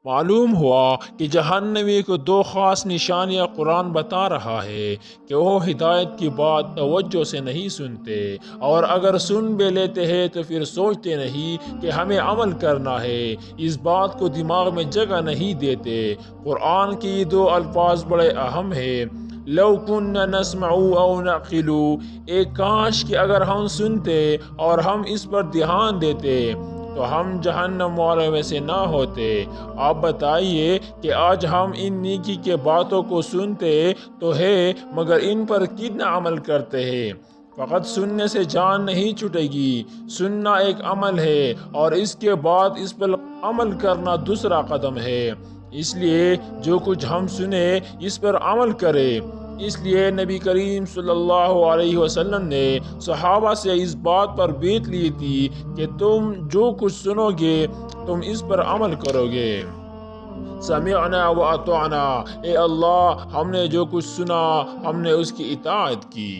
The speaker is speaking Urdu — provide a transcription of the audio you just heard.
معلوم ہوا کہ جہنمی کو دو خاص نشانیاں قرآن بتا رہا ہے کہ وہ ہدایت کی بات توجہ سے نہیں سنتے، اور اگر سن بھی لیتے ہیں تو پھر سوچتے نہیں کہ ہمیں عمل کرنا ہے، اس بات کو دماغ میں جگہ نہیں دیتے۔ قرآن کی یہ دو الفاظ بڑے اہم ہیں، لو کننا نسمع او نعقل، ایک کاش کہ اگر ہم سنتے اور ہم اس پر دھیان دیتے تو ہم جہنم والوں میں سے نہ ہوتے۔ آپ بتائیے کہ آج ہم ان نیکی کے باتوں کو سنتے تو ہے، مگر ان پر کتنا عمل کرتے ہیں؟ فقط سننے سے جان نہیں چھٹے گی، سننا ایک عمل ہے اور اس کے بعد اس پر عمل کرنا دوسرا قدم ہے۔ اس لیے جو کچھ ہم سنیں اس پر عمل کرے۔ اس لیے نبی کریم صلی اللہ علیہ وسلم نے صحابہ سے اس بات پر بیت لی تھی کہ تم جو کچھ سنو گے تم اس پر عمل کرو گے۔ سمعنا و اطعنا، اے اللہ ہم نے جو کچھ سنا ہم نے اس کی اطاعت کی۔